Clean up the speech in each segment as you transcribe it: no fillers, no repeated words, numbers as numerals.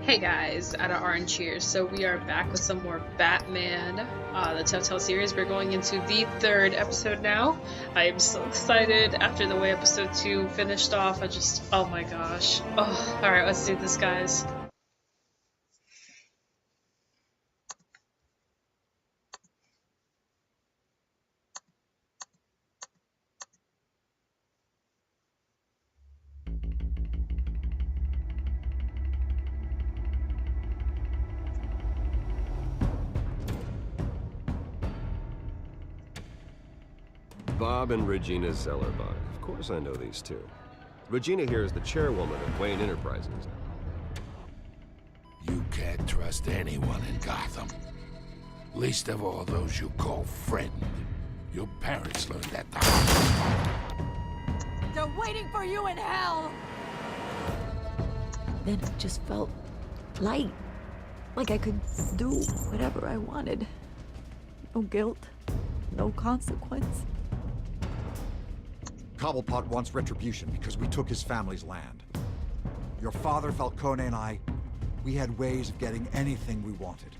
Hey guys, OuterOrange here. So we are back with some more Batman, the TellTale series. We're going into the third episode now. I am so excited after the way episode 2 finished off. Oh my gosh. Oh, alright, let's do this, guys. Bob and Regina Zellerbach. Of course I know these two. Regina here is the chairwoman of Wayne Enterprises. You can't trust anyone in Gotham. Least of all those you call friend. Your parents learned that the hard way. They're waiting for you in hell! Then it just felt light. Like I could do whatever I wanted. No guilt, no consequence. Cobblepot wants retribution because we took his family's land. Your father, Falcone, and I, we had ways of getting anything we wanted.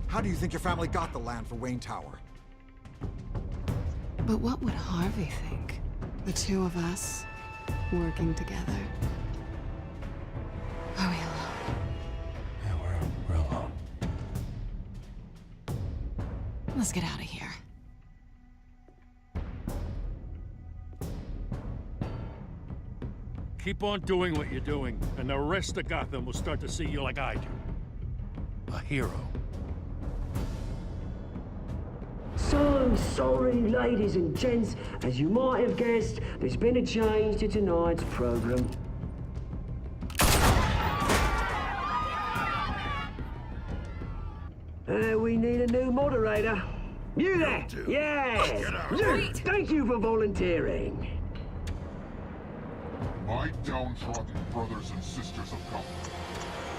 How do you think your family got the land for Wayne Tower? But what would Harvey think? The two of us, working together. Are we alone? Yeah, we're alone. Let's get out of here. Keep on doing what you're doing, and the rest of Gotham will start to see you like I do. A hero. So sorry, ladies and gents. As you might have guessed, there's been a change to tonight's program. We need a new moderator. You there? Yes! Luke, thank you for volunteering. My downtrodden brothers and sisters of Gotham,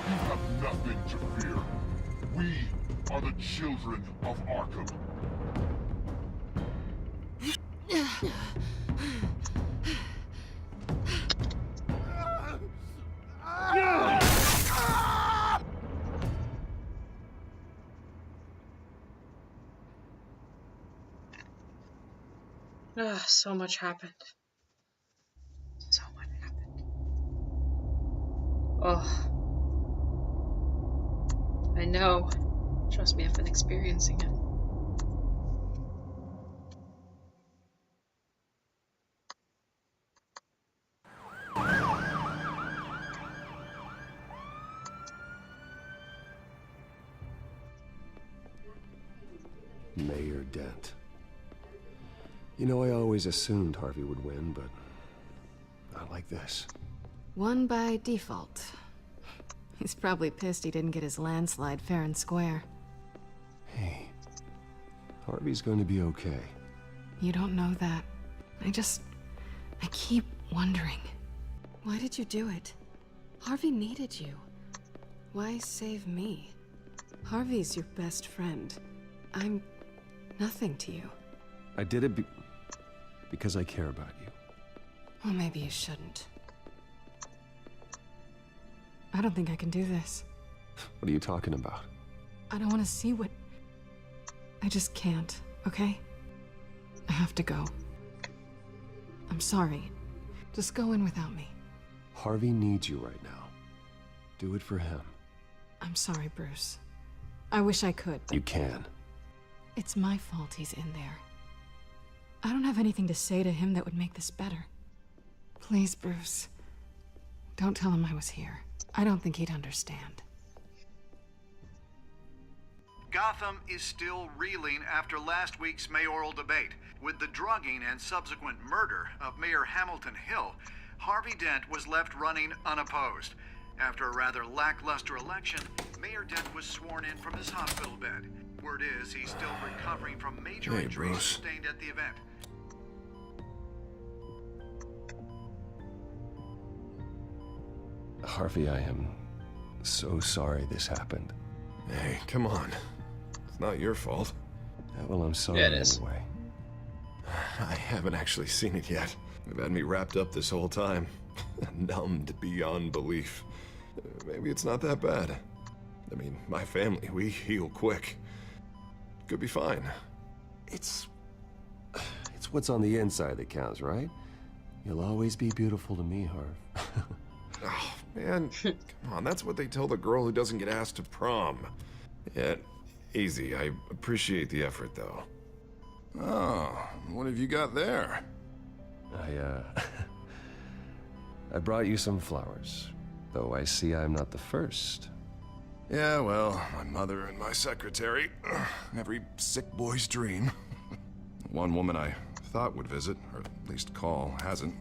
you have nothing to fear. We are the children of Arkham. So much happened. So much happened. Oh. I know. Trust me, I've been experiencing it. Mayor Dent. You know, I always assumed Harvey would win, but not like this. Won by default. He's probably pissed he didn't get his landslide fair and square. Hey, Harvey's going to be okay. You don't know that. I keep wondering. Why did you do it? Harvey needed you. Why save me? Harvey's your best friend. I'm nothing to you. I did it because I care about you. Well, maybe you shouldn't. I don't think I can do this. What are you talking about? I don't want to see what... I just can't, okay? I have to go. I'm sorry. Just go in without me. Harvey needs you right now. Do it for him. I'm sorry, Bruce. I wish I could, but You can. it's my fault he's in there. I don't have anything to say to him that would make this better. Please, Bruce. Don't tell him I was here. I don't think he'd understand. Gotham is still reeling after last week's mayoral debate. With the drugging and subsequent murder of Mayor Hamilton Hill, Harvey Dent was left running unopposed. After a rather lackluster election, Mayor Dent was sworn in from his hospital bed. Word is he's still recovering from major injuries sustained at the event. Harvey, I am so sorry this happened. Hey, come on. It's not your fault. Well, I'm sorry Yeah, it is. anyway. I haven't actually seen it yet. They've had me wrapped up this whole time. Numbed beyond belief. Maybe it's not that bad. I mean, my family, we heal quick. Could be fine. It's what's on the inside that counts, right? You'll always be beautiful to me, Harv. Oh, man, come on, that's what they tell the girl who doesn't get asked to prom. Yeah, easy. I appreciate the effort, though. Oh, what have you got there? I brought you some flowers, though I see I'm not the first. Yeah, well, my mother and my secretary. Every sick boy's dream. One woman I thought would visit, or at least call, hasn't.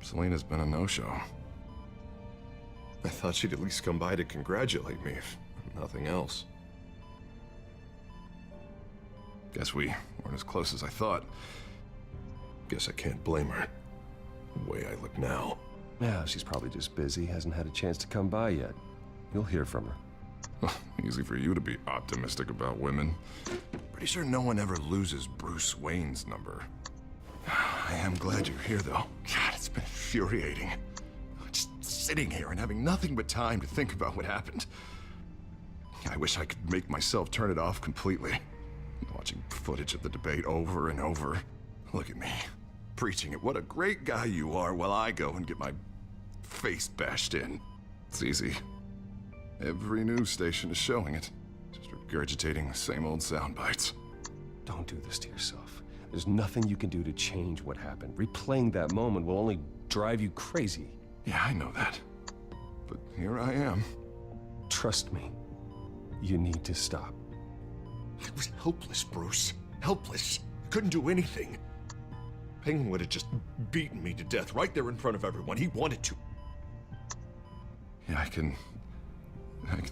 Selena's been a no-show. I thought she'd at least come by to congratulate me, if nothing else. Guess we weren't as close as I thought. Guess I can't blame her. The way I look now. Yeah, she's probably just busy, hasn't had a chance to come by yet. You'll hear from her. Easy for you to be optimistic about women. Pretty sure no one ever loses Bruce Wayne's number. I am glad you're here, though. God, it's been infuriating. Just sitting here and having nothing but time to think about what happened. I wish I could make myself turn it off completely. Watching footage of the debate over and over. Look at me, preaching at what a great guy you are while I go and get my face bashed in. It's easy. Every news station is showing it. Just regurgitating the same old sound bites. Don't do this to yourself. There's nothing you can do to change what happened. Replaying that moment will only drive you crazy. Yeah, I know that. But here I am. Trust me. You need to stop. I was helpless, Bruce. Helpless. Couldn't do anything. Penguin would have just beaten me to death right there in front of everyone. He wanted to. Yeah, I can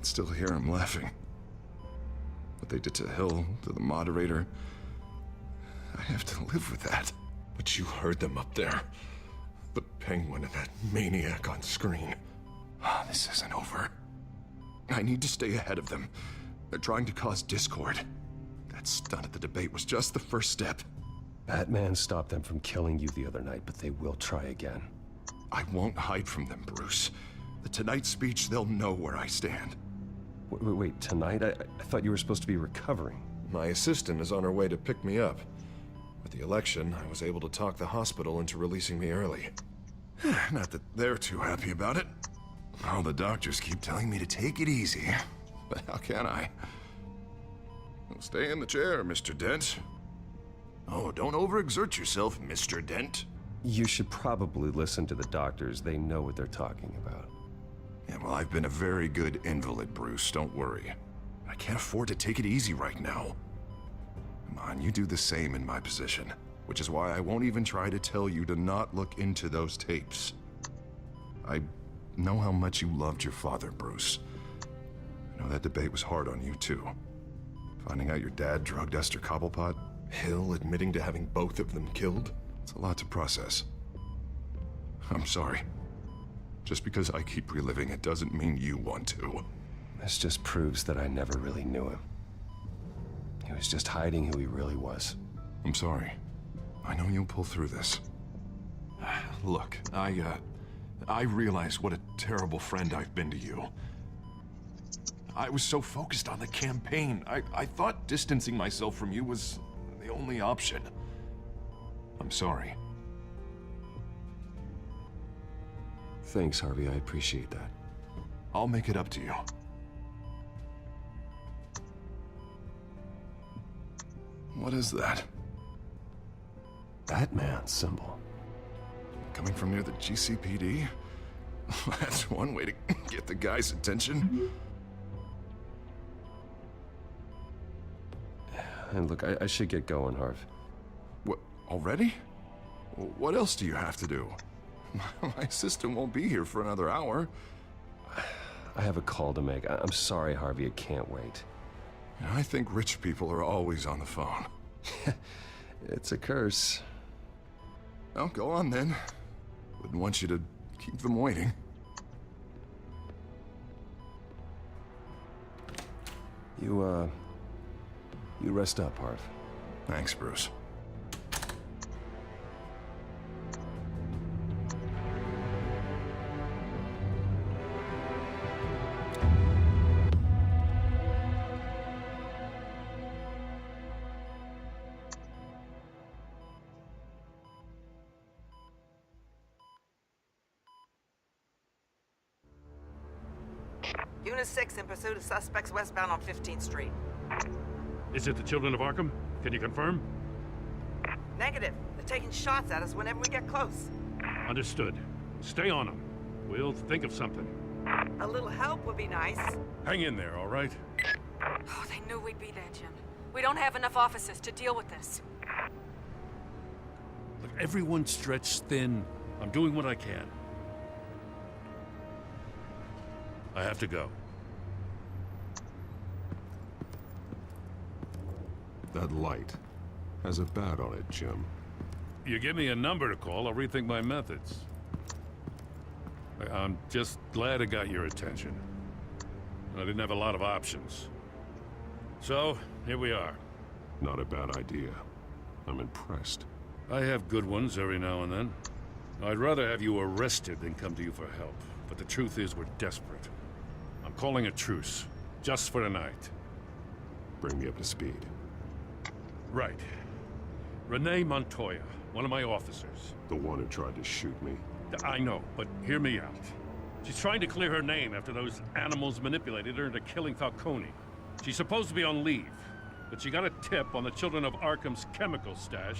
still hear him laughing. What they did to Hill, to the moderator. I have to live with that. But you heard them up there. The Penguin and that maniac on screen. This isn't over. I need to stay ahead of them. They're trying to cause discord. That stunt at the debate was just the first step. Batman stopped them from killing you the other night, but they will try again. I won't hide from them, Bruce. The Tonight speech, they'll know where I stand. Wait, tonight? I thought you were supposed to be recovering. My assistant is on her way to pick me up. With the election, I was able to talk the hospital into releasing me early. Not that they're too happy about it. All the doctors keep telling me to take it easy. But how can I? Stay in the chair, Mr. Dent. Oh, don't overexert yourself, Mr. Dent. You should probably listen to the doctors. They know what they're talking about. Yeah, well, I've been a very good invalid, Bruce. Don't worry. I can't afford to take it easy right now. Come on, you do the same in my position. Which is why I won't even try to tell you to not look into those tapes. I know how much you loved your father, Bruce. I know that debate was hard on you, too. Finding out your dad drugged Esther Cobblepot, Hill admitting to having both of them killed. It's a lot to process. I'm sorry. Just because I keep reliving it doesn't mean you want to. This just proves that I never really knew him. He was just hiding who he really was. I'm sorry. I know you'll pull through this. Look, I realize what a terrible friend I've been to you. I was so focused on the campaign. I thought distancing myself from you was the only option. I'm sorry. Thanks, Harvey. I appreciate that. I'll make it up to you. What is that? Batman symbol. Coming from near the GCPD? That's one way to get the guy's attention. And look, I should get going, Harv. What, already? What else do you have to do? My assistant won't be here for another hour. I have a call to make. I'm sorry, Harvey, I can't wait. I think rich people are always on the phone. It's a curse. Well, go on then. Wouldn't want you to keep them waiting. You rest up, Harv. Thanks, Bruce. Unit 6 in pursuit of suspects westbound on 15th Street. Is it the Children of Arkham? Can you confirm? Negative. They're taking shots at us whenever we get close. Understood. Stay on them. We'll think of something. A little help would be nice. Hang in there, all right? Oh, they knew we'd be there, Jim. We don't have enough officers to deal with this. Look, everyone's stretched thin. I'm doing what I can. I have to go. That light has a bat on it, Jim. You give me a number to call, I'll rethink my methods. I'm just glad I got your attention. I didn't have a lot of options. So, here we are. Not a bad idea. I'm impressed. I have good ones every now and then. I'd rather have you arrested than come to you for help. But the truth is, we're desperate. I'm calling a truce, just for tonight. Bring me up to speed. Right. Renee Montoya, one of my officers. The one who tried to shoot me. I know, but hear me out. She's trying to clear her name after those animals manipulated her into killing Falcone. She's supposed to be on leave, but she got a tip on the Children of Arkham's chemical stash,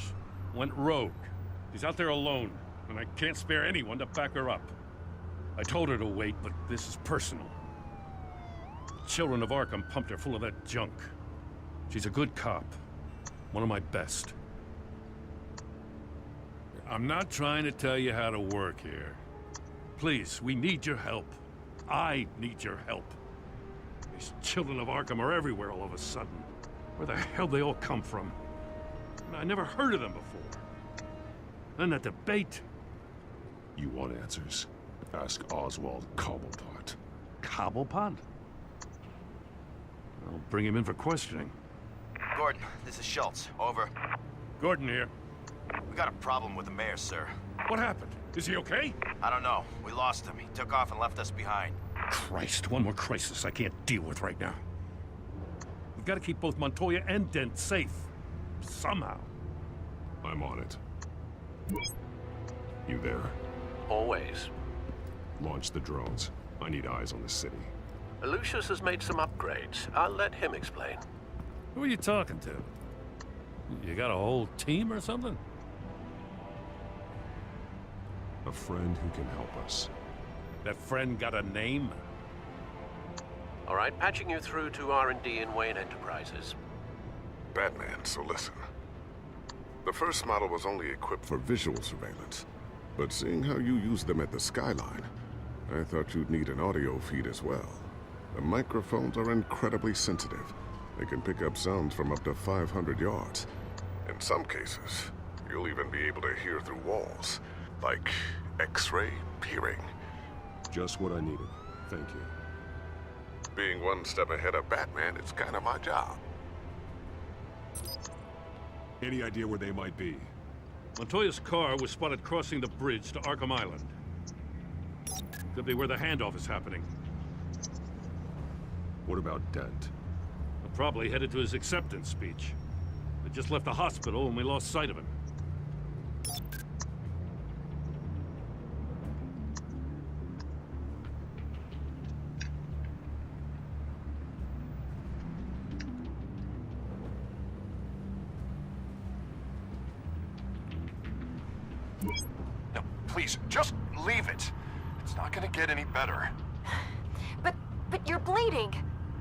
went rogue. She's out there alone, and I can't spare anyone to back her up. I told her to wait, but this is personal. The Children of Arkham pumped her full of that junk. She's a good cop. One of my best. I'm not trying to tell you how to work here. Please, we need your help. I need your help. These Children of Arkham are everywhere all of a sudden. Where the hell they all come from? I never heard of them before. Then that debate. You want answers? Ask Oswald Cobblepot. Cobblepot? I'll bring him in for questioning. Gordon, this is Schultz. Over. Gordon here. We got a problem with the mayor, sir. What happened? Is he okay? I don't know. We lost him. He took off and left us behind. Christ, one more crisis I can't deal with right now. We've got to keep both Montoya and Dent safe. Somehow. I'm on it. You there? Always. Launch the drones. I need eyes on the city. Lucius has made some upgrades. I'll let him explain. Who are you talking to? You got a whole team or something? A friend who can help us. That friend got a name? All right, patching you through to R&D in Wayne Enterprises. Batman, so listen. The first model was only equipped for visual surveillance, but seeing how you use them at the Skyline, I thought you'd need an audio feed as well. The microphones are incredibly sensitive. They can pick up sounds from up to 500 yards. In some cases, you'll even be able to hear through walls, like X-ray peering. Just what I needed. Thank you. Being one step ahead of Batman, it's kind of my job. Any idea where they might be? Montoya's car was spotted crossing the bridge to Arkham Island. Could be where the handoff is happening. What about Dent? Probably headed to his acceptance speech. They just left the hospital and we lost sight of him. No, please, just leave it. It's not gonna get any better. But you're bleeding.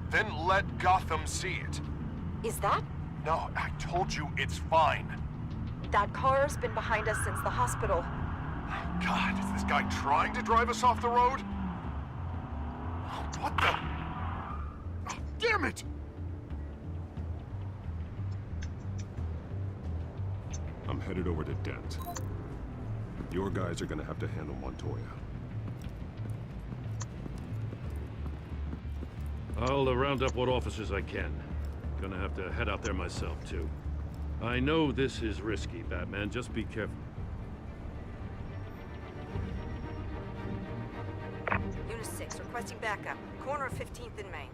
Then let Gotham see it. Is that? No, I told you it's fine. That car's been behind us since the hospital. God, is this guy trying to drive us off the road? What the? Oh, damn it! I'm headed over to Dent. Your guys are gonna have to handle Montoya. I'll round up what officers I can. Gonna have to head out there myself, too. I know this is risky, Batman. Just be careful. Unit 6, requesting backup. Corner of 15th and Main.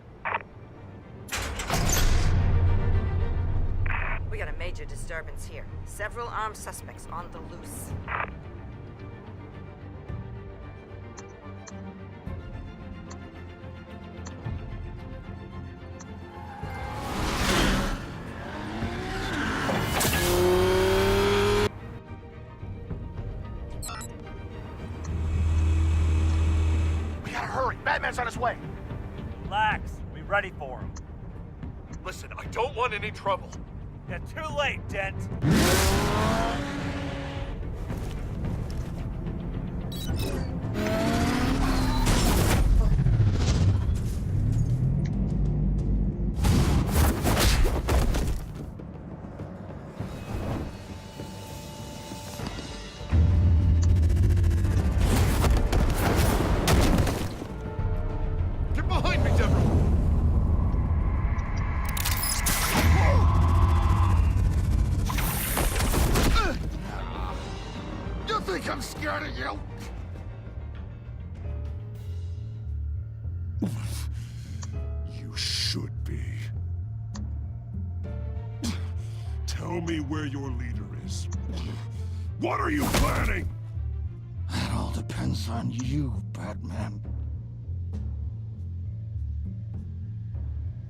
We got a major disturbance here. Several armed suspects on the loose. on his way. Relax. We ready for him. Listen, I don't want any trouble. You're too late, Dent. Get behind me, Deborah! You think I'm scared of you? You should be. Tell me where your leader is. What are you planning? That all depends on you, Batman.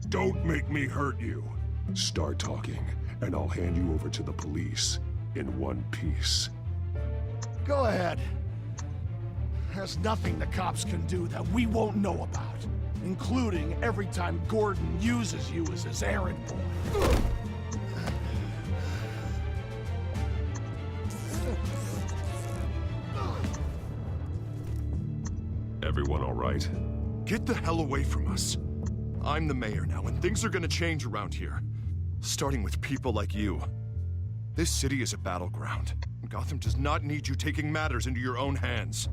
Don't make me hurt you. Start talking, and I'll hand you over to the police in one piece. Go ahead. There's nothing the cops can do that we won't know about, including every time Gordon uses you as his errand boy. Everyone all right? Get the hell away from us. I'm the mayor now, and things are gonna change around here. Starting with people like you. This city is a battleground. Gotham does not need you taking matters into your own hands.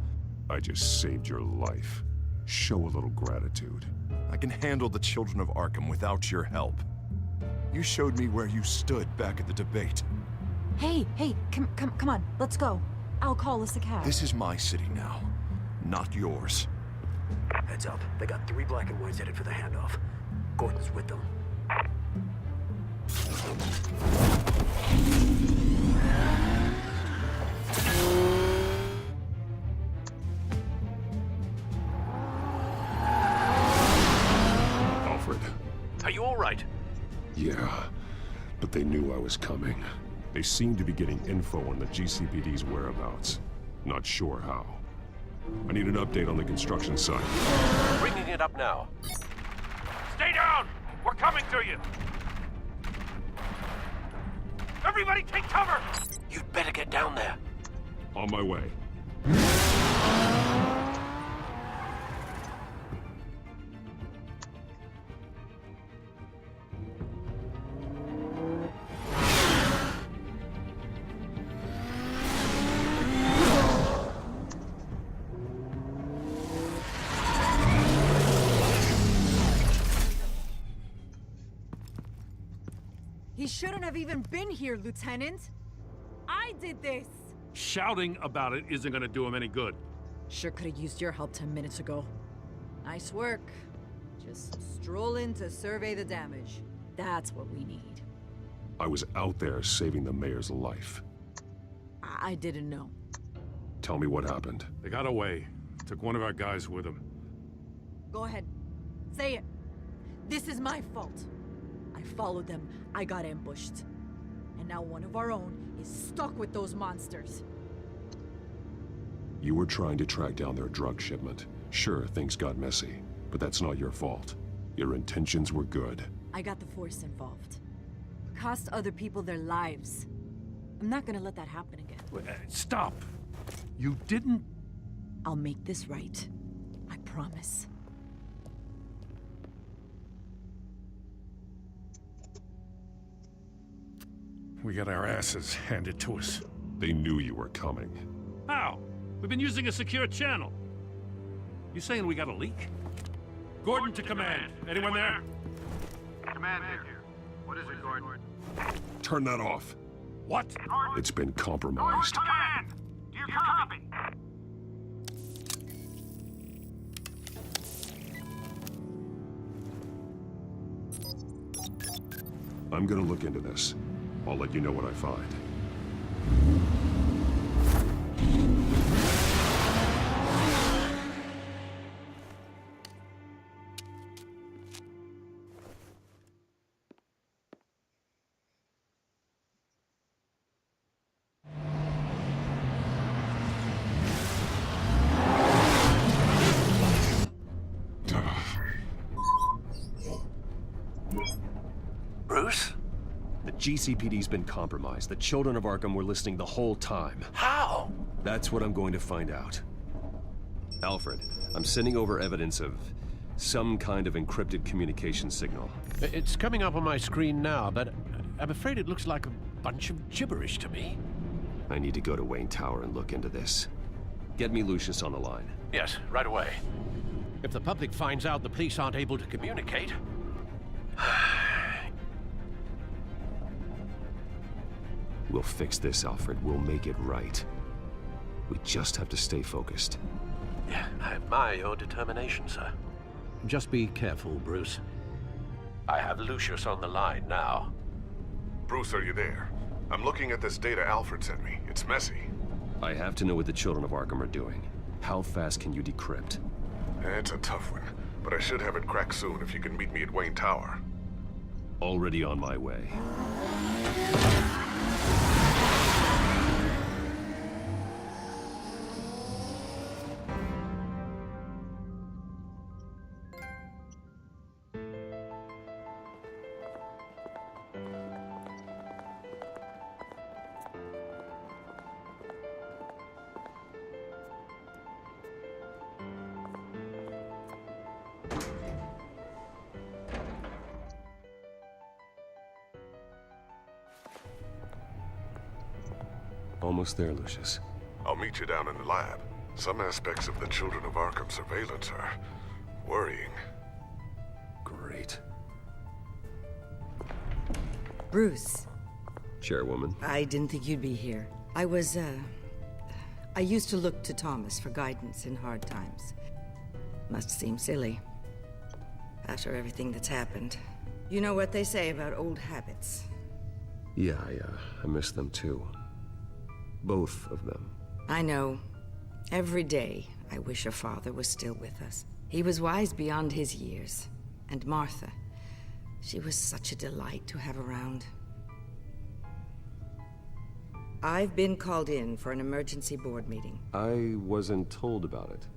I just saved your life. Show a little gratitude. I can handle the children of Arkham without your help. You showed me where you stood back at the debate. Hey, come on, let's go. I'll call us a cab. This is my city now, not yours. Heads up. They got 3 black and whites headed for the handoff. Gordon's with them. Alfred. Are you all right? Yeah, but they knew I was coming. They seemed to be getting info on the GCPD's whereabouts. Not sure how. I need an update on the construction site. Bringing it up now. Stay down! We're coming to you! Everybody take cover! You'd better get down there. On my way. He shouldn't have even been here, Lieutenant. I did this. Shouting about it isn't gonna do him any good. Sure could have used your help 10 minutes ago. Nice work. Just stroll in to survey the damage. That's what we need. I was out there saving the mayor's life. I didn't know. Tell me what happened. They got away. Took one of our guys with them. Go ahead. Say it. This is my fault. I followed them. I got ambushed. And now one of our own is stuck with those monsters. You were trying to track down their drug shipment. Sure, things got messy, but that's not your fault. Your intentions were good. I got the Force involved. Cost other people their lives. I'm not gonna let that happen again. Stop! You didn't... I'll make this right. I promise. We got our asses handed to us. They knew you were coming. How? We've been using a secure channel. You saying we got a leak? Gordon to command. Anyone there? Command here. What is it, Gordon? Turn that off. What? It's been compromised. Command! Do you copy? I'm gonna look into this. I'll let you know what I find. Bruce? The GCPD's been compromised. The children of Arkham were listening the whole time. How? That's what I'm going to find out. Alfred, I'm sending over evidence of some kind of encrypted communication signal. It's coming up on my screen now, but I'm afraid it looks like a bunch of gibberish to me. I need to go to Wayne Tower and look into this. Get me Lucius on the line. Yes, right away. If the public finds out the police aren't able to communicate... We'll fix this, Alfred. We'll make it right. We just have to stay focused. Yeah, I admire your determination, sir. Just be careful, Bruce. I have Lucius on the line now. Bruce, are you there? I'm looking at this data Alfred sent me. It's messy. I have to know what the children of Arkham are doing. How fast can you decrypt? It's a tough one, but I should have it cracked soon if you can meet me at Wayne Tower. Already on my way. Almost there, Lucius. I'll meet you down in the lab. Some aspects of the Children of Arkham surveillance are worrying. Great. Bruce. Chairwoman. I didn't think you'd be here. I used to look to Thomas for guidance in hard times. Must seem silly. After everything that's happened. You know what they say about old habits. Yeah, I miss them too. Both of them. I know. Every day, I wish your father was still with us. He was wise beyond his years. And Martha, she was such a delight to have around. I've been called in for an emergency board meeting. I wasn't told about it.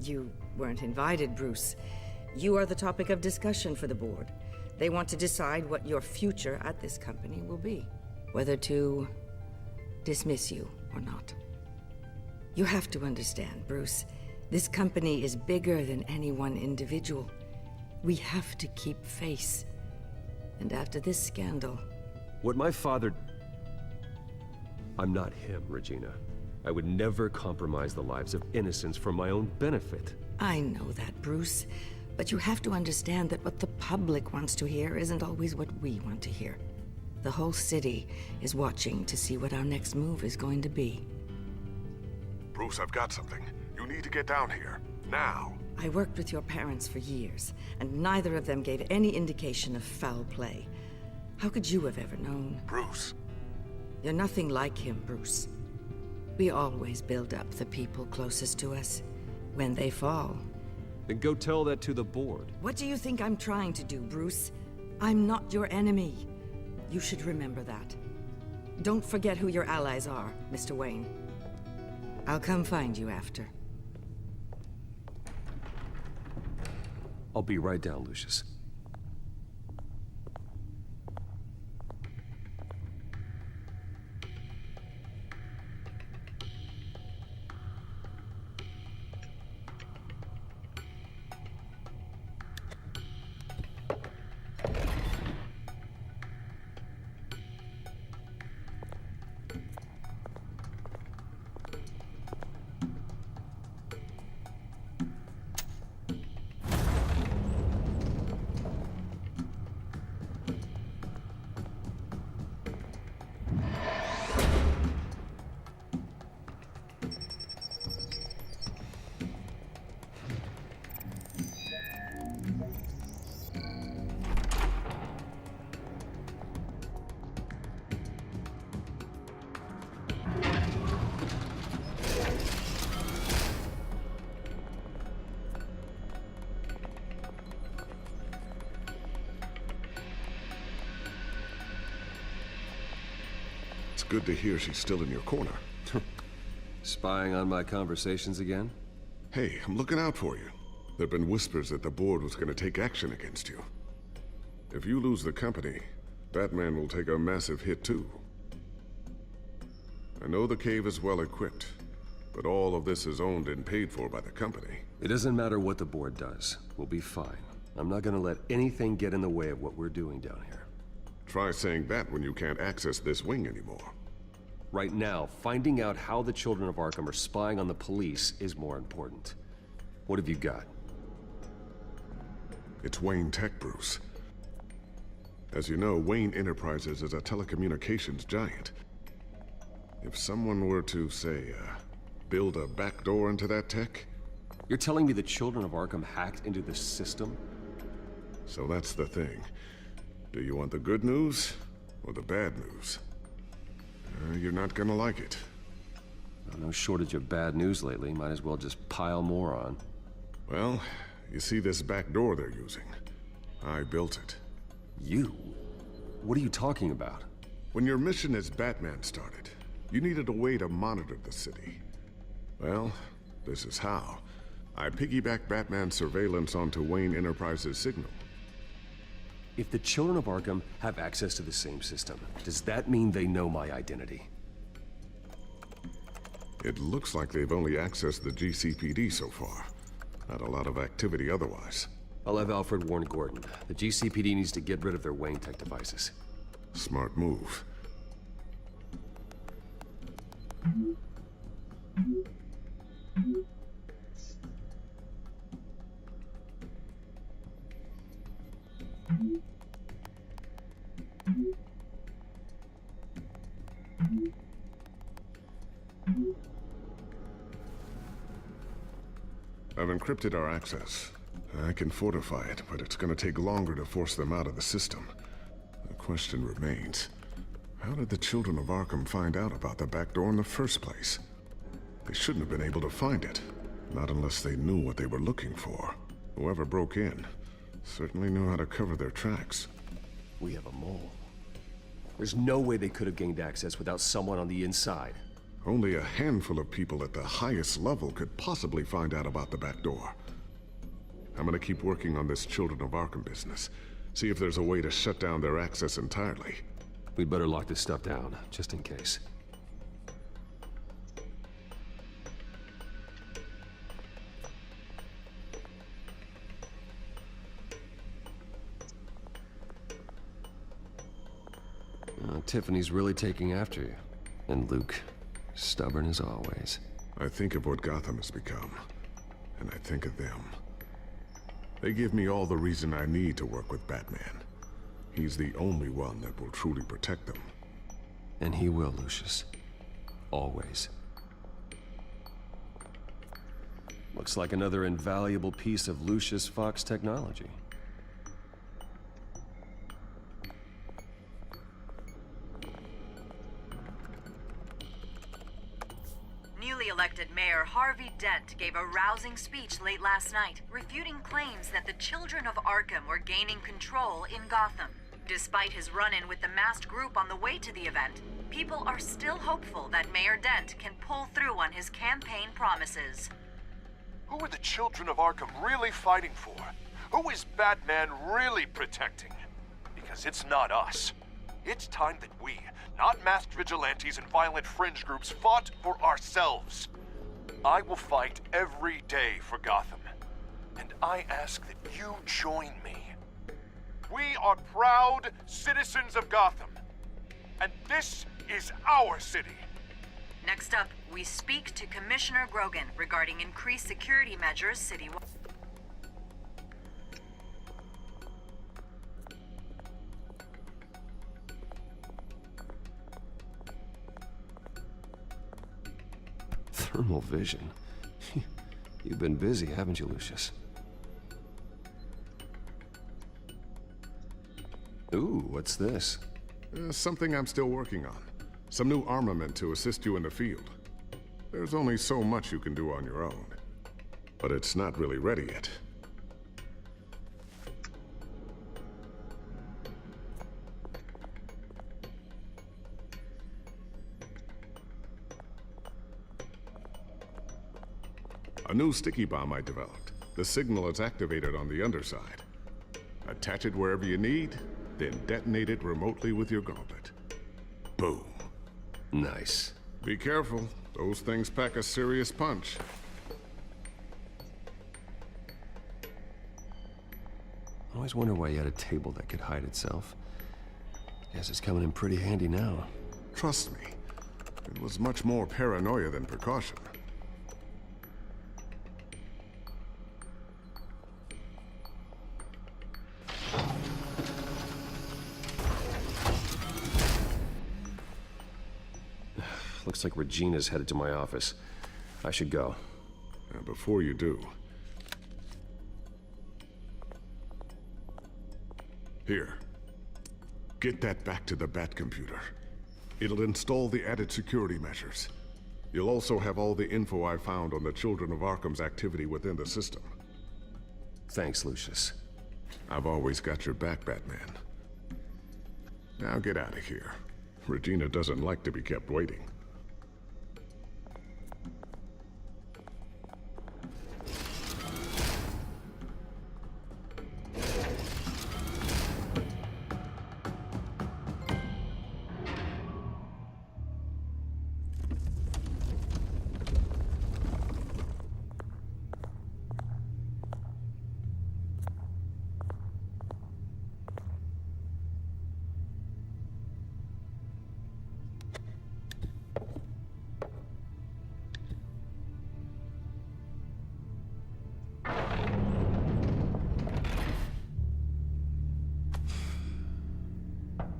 You weren't invited, Bruce. You are the topic of discussion for the board. They want to decide what your future at this company will be. Whether to dismiss you or not. You have to understand, Bruce. This company is bigger than any one individual. We have to keep face. And after this scandal... What my father... I'm not him, Regina. I would never compromise the lives of innocents for my own benefit. I know that, Bruce. But you have to understand that what the public wants to hear isn't always what we want to hear. The whole city is watching to see what our next move is going to be. Bruce, I've got something. You need to get down here. Now. I worked with your parents for years, and neither of them gave any indication of foul play. How could you have ever known? Bruce. You're nothing like him, Bruce. We always build up the people closest to us. When they fall... Then go tell that to the board. What do you think I'm trying to do, Bruce? I'm not your enemy. You should remember that. Don't forget who your allies are, Mr. Wayne. I'll come find you after. I'll be right down, Lucius. It's good to hear she's still in your corner. Spying on my conversations again? Hey, I'm looking out for you. There've been whispers that the board was gonna take action against you. If you lose the company, Batman will take a massive hit too. I know the cave is well equipped, but all of this is owned and paid for by the company. It doesn't matter what the board does. We'll be fine. I'm not gonna let anything get in the way of what we're doing down here. Try saying that when you can't access this wing anymore. Right now, finding out how the children of Arkham are spying on the police is more important. What have you got? It's Wayne Tech, Bruce. As you know, Wayne Enterprises is a telecommunications giant. If someone were to, say, build a backdoor into that tech... You're telling me the children of Arkham hacked into the system? So that's the thing. Do you want the good news or the bad news? You're not gonna like it. No shortage of bad news lately. Might as well just pile more on. Well, you see this back door they're using? I built it. You? What are you talking about? When your mission as Batman started, you needed a way to monitor the city. Well, this is how. I piggybacked Batman's surveillance onto Wayne Enterprises' signal. If the children of Arkham have access to the same system, does that mean they know my identity? It looks like they've only accessed the GCPD so far. Not a lot of activity otherwise. I'll have Alfred warn Gordon. The GCPD needs to get rid of their Wayne Tech devices. Smart move. I've encrypted our access. I can fortify it, but it's gonna take longer to force them out of the system. The question remains, how did the children of Arkham find out about the back door in the first place? They shouldn't have been able to find it. Not unless they knew what they were looking for. Whoever broke in certainly knew how to cover their tracks. We have a mole. There's no way they could have gained access without someone on the inside. Only a handful of people at the highest level could possibly find out about the back door. I'm gonna keep working on this Children of Arkham business. See if there's a way to shut down their access entirely. We'd better lock this stuff down, just in case. Tiffany's really taking after you. And Luke, stubborn as always. I think of what Gotham has become, and I think of them. They give me all the reason I need to work with Batman. He's the only one that will truly protect them. And he will, Lucius. Always. Looks like another invaluable piece of Lucius Fox technology. Newly elected Mayor Harvey Dent gave a rousing speech late last night, refuting claims that the children of Arkham were gaining control in Gotham. Despite his run-in with the masked group on the way to the event, people are still hopeful that Mayor Dent can pull through on his campaign promises. Who are the children of Arkham really fighting for? Who is Batman really protecting? Because it's not us. It's time that we, not masked vigilantes and violent fringe groups, fought for ourselves. I will fight every day for Gotham. And I ask that you join me. We are proud citizens of Gotham. And this is our city. Next up, we speak to Commissioner Grogan regarding increased security measures citywide. Thermal vision? You've been busy, haven't you, Lucius? Ooh, what's this? Something I'm still working on. Some new armament to assist you in the field. There's only so much you can do on your own. But it's not really ready yet. A new sticky bomb I developed. the signal is activated on the underside. Attach it wherever you need, then detonate it remotely with your gauntlet. Boom. Nice. Be careful. Those things pack a serious punch. I always wonder why you had a table that could hide itself. Guess it's coming in pretty handy now. Trust me, it was much more paranoia than precaution. Looks like Regina's headed to my office. I should go. And before you do... Here. Get that back to the Bat computer. It'll install the added security measures. You'll also have all the info I found on the Children of Arkham's activity within the system. Thanks, Lucius. I've always got your back, Batman. Now get out of here. Regina doesn't like to be kept waiting.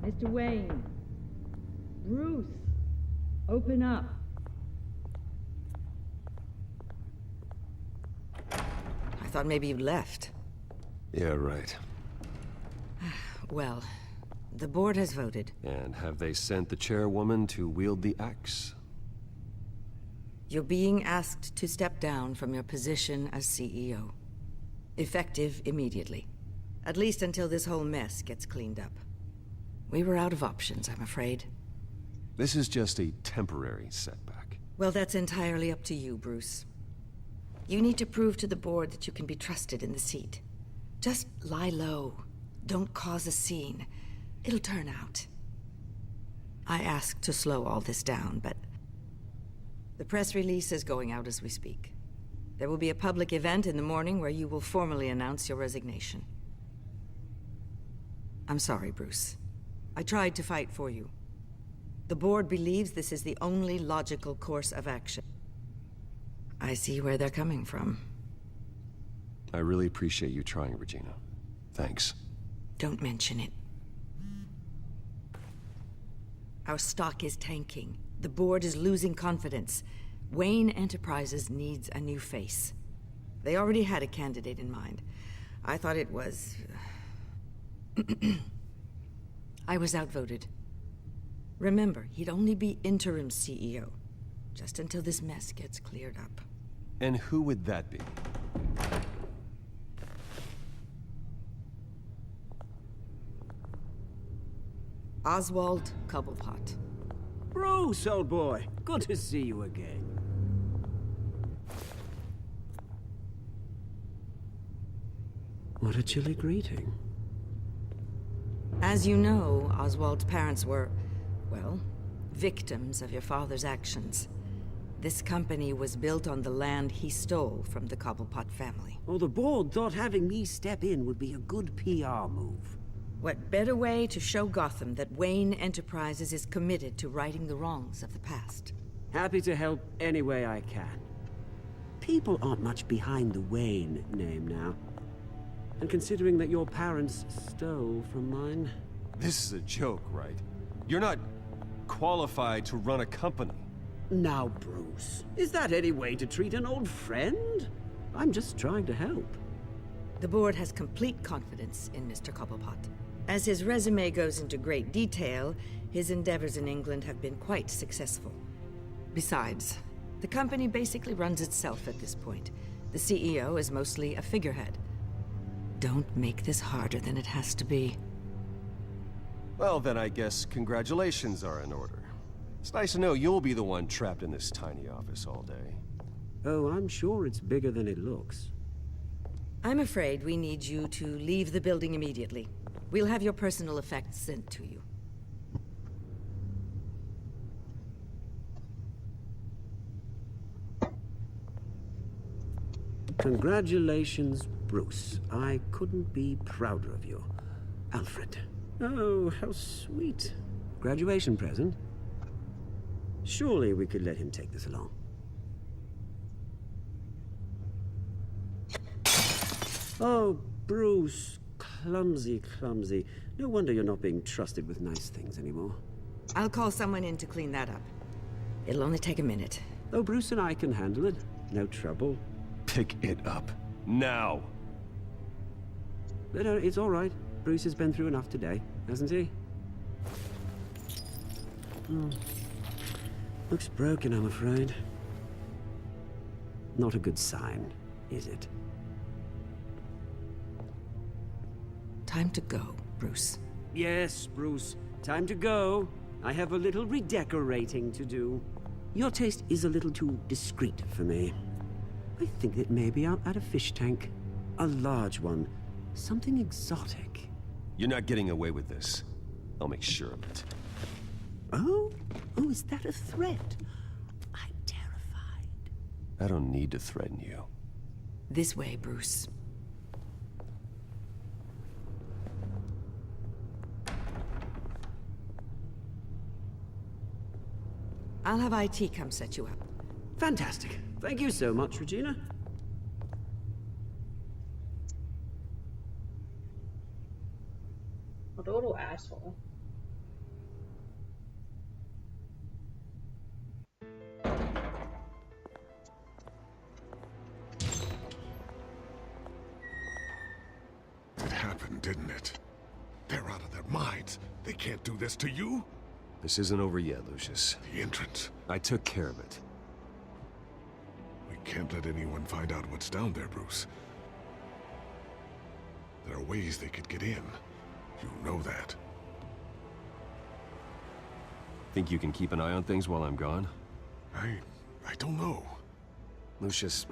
Mr. Wayne. Bruce. Open up. I thought maybe you'd left. Yeah, right. Well, the board has voted. And have they sent the chairwoman to wield the axe? You're being asked to step down from your position as CEO. Effective immediately. At least until this whole mess gets cleaned up. We were out of options, I'm afraid. This is just a temporary setback. Well, that's entirely up to you, Bruce. You need to prove to the board that you can be trusted in the seat. Just lie low. Don't cause a scene. It'll turn out. I asked to slow all this down, but... the press release is going out as we speak. There will be a public event in the morning where you will formally announce your resignation. I'm sorry, Bruce. I tried to fight for you. The board believes this is the only logical course of action. I see where they're coming from. I really appreciate you trying, Regina. Thanks. Don't mention it. Our stock is tanking. The board is losing confidence. Wayne Enterprises needs a new face. They already had a candidate in mind. I thought it was... I was outvoted. Remember, he'd only be interim CEO, just until this mess gets cleared up. And who would that be? Oswald Cobblepot. Bruce, old boy. Good to see you again. What a chilly greeting. As you know, Oswald's parents were, well, victims of your father's actions. This company was built on the land he stole from the Cobblepot family. Oh, the board thought having me step in would be a good PR move. What better way to show Gotham that Wayne Enterprises is committed to righting the wrongs of the past? Happy to help any way I can. People aren't much behind the Wayne name now. And considering that your parents stole from mine... This is a joke, right? You're not qualified to run a company. Now, Bruce, is that any way to treat an old friend? I'm just trying to help. The board has complete confidence in Mr. Cobblepot. As his resume goes into great detail, his endeavors in England have been quite successful. Besides, the company basically runs itself at this point. The CEO is mostly a figurehead. Don't make this harder than it has to be. Well, then I guess congratulations are in order. It's nice to know you'll be the one trapped in this tiny office all day. Oh, I'm sure it's bigger than it looks. I'm afraid we need you to leave the building immediately. We'll have your personal effects sent to you. Congratulations, Bruce. I couldn't be prouder of you. Alfred. Oh, how sweet. Graduation present? Surely we could let him take this along. Oh, Bruce. Clumsy, clumsy. No wonder you're not being trusted with nice things anymore. I'll call someone in to clean that up. It'll only take a minute. Oh, Bruce and I can handle it. No trouble. Pick it up. Now! No, it's all right. Bruce has been through enough today, hasn't he? Looks broken, I'm afraid. Not a good sign, is it? Time to go, Bruce. Yes, Bruce. Time to go. I have a little redecorating to do. Your taste is a little too discreet for me. I think that maybe I'll add a fish tank. A large one. Something exotic. You're not getting away with this. I'll make sure of it. Oh? Oh, is that a threat? I'm terrified. I don't need to threaten you. This way, Bruce. I'll have IT come set you up. Fantastic. Thank you so much, Regina. What a little asshole. It happened, didn't it? They're out of their minds. They can't do this to you? This isn't over yet, Lucius. The entrance. I took care of it. We can't let anyone find out what's down there, Bruce. There are ways they could get in. You know that. Think you can keep an eye on things while I'm gone? I don't know. Lucius,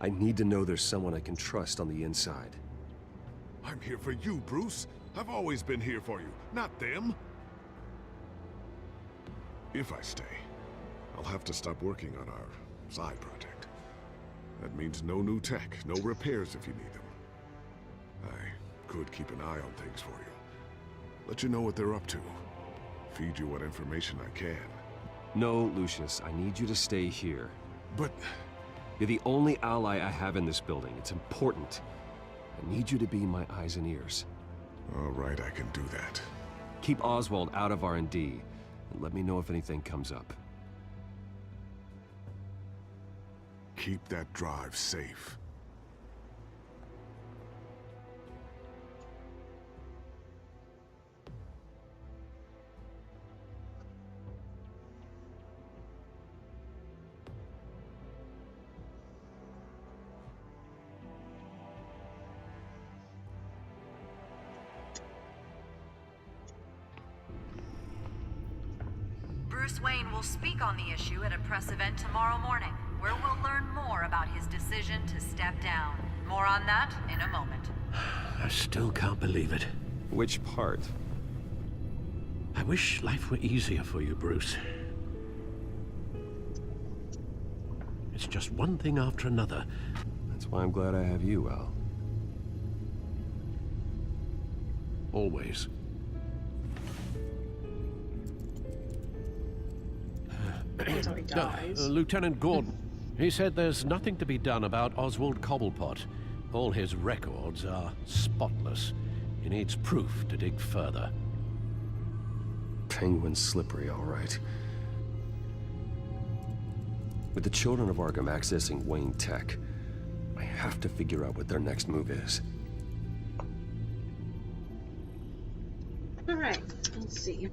I need to know there's someone I can trust on the inside. I'm here for you, Bruce. I've always been here for you, not them. If I stay, I'll have to stop working on our side project. That means no new tech, no repairs if you need them. I could keep an eye on things for you. Let you know what they're up to. Feed you what information I can. No, Lucius, I need you to stay here. But... You're the only ally I have in this building. It's important. I need you to be my eyes and ears. All right, I can do that. Keep Oswald out of R&D, and let me know if anything comes up. Keep that drive safe. Bruce Wayne will speak on the issue at a press event tomorrow morning, where we'll learn more about his decision to step down. More on that in a moment. I still can't believe it. Which part? I wish life were easier for you, Bruce. It's just one thing after another. That's why I'm glad I have you, Al. Always. Until he dies. Lieutenant Gordon. He said there's nothing to be done about Oswald Cobblepot. All his records are spotless. He needs proof to dig further. Penguin's slippery, all right. With the children of Arkham accessing Wayne Tech, I have to figure out what their next move is. Alright, let's see.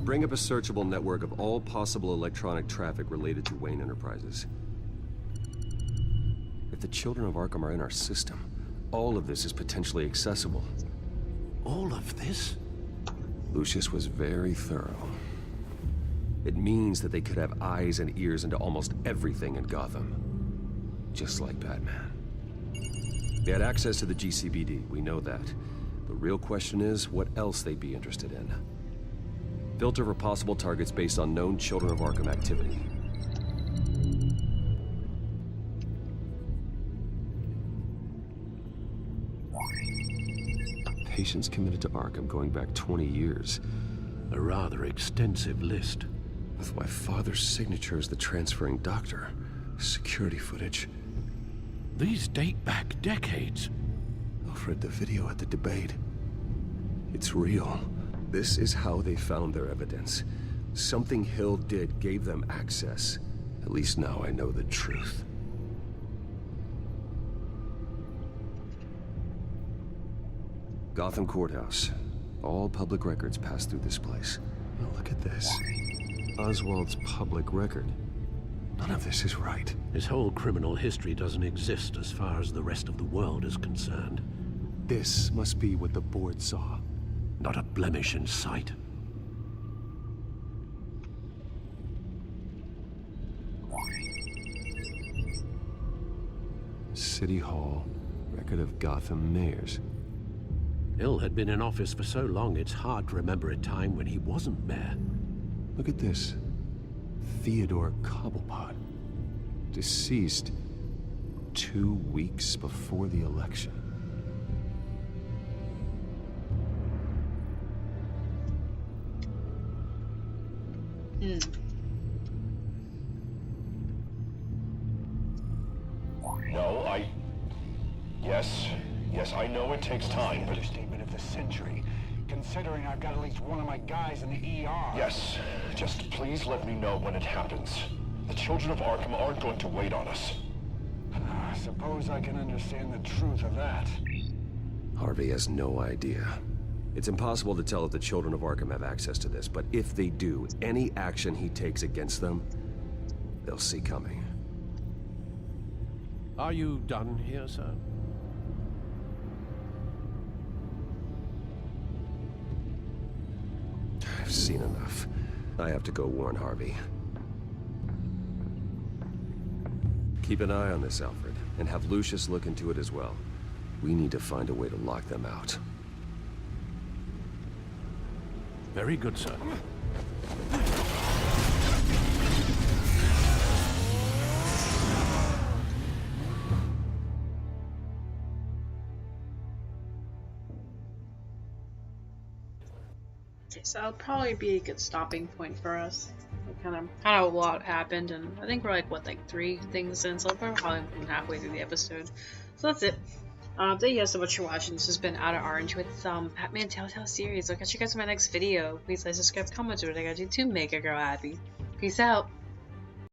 Bring up a searchable network of all possible electronic traffic related to Wayne Enterprises. If the children of Arkham are in our system, all of this is potentially accessible. All of this? Lucius was very thorough. It means that they could have eyes and ears into almost everything in Gotham. Just like Batman. They had access to the GCPD, we know that. The real question is, what else they'd be interested in. Filter for possible targets based on known Children of Arkham activity. Patients committed to Arkham going back 20 years. A rather extensive list. With my father's signature as the transferring doctor. Security footage. These date back decades. Alfred, the video at the debate. It's real. This is how they found their evidence. Something Hill did gave them access. At least now I know the truth. Gotham Courthouse. All public records pass through this place. Now look at this. Oswald's public record. None of this is right. His whole criminal history doesn't exist as far as the rest of the world is concerned. This must be what the board saw. Not a blemish in sight. City Hall. Record of Gotham mayors. Hill had been in office for so long, it's hard to remember a time when he wasn't mayor. Look at this. Theodore Cobblepot. Deceased 2 weeks before the election. No, Yes, I know it takes time, but... Understatement of the century, considering I've got at least one of my guys in the ER. Yes, just please let me know when it happens. The children of Arkham aren't going to wait on us. I suppose I can understand the truth of that. Harvey has no idea. It's impossible to tell if the children of Arkham have access to this, but if they do, any action he takes against them, they'll see coming. Are you done here, sir? I've seen enough. I have to go warn Harvey. Keep an eye on this, Alfred, and have Lucius look into it as well. We need to find a way to lock them out. Very good, sir. Okay, so that'll probably be a good stopping point for us. Kind of a lot happened, and I think we're like 3 things in, so we're probably halfway through the episode. So that's it. Thank you guys so much for watching. This has been OuterOrange with Batman TellTale series. I'll catch you guys in my next video. Please like, subscribe, comment, do what I gotta do to make a girl happy. Peace out.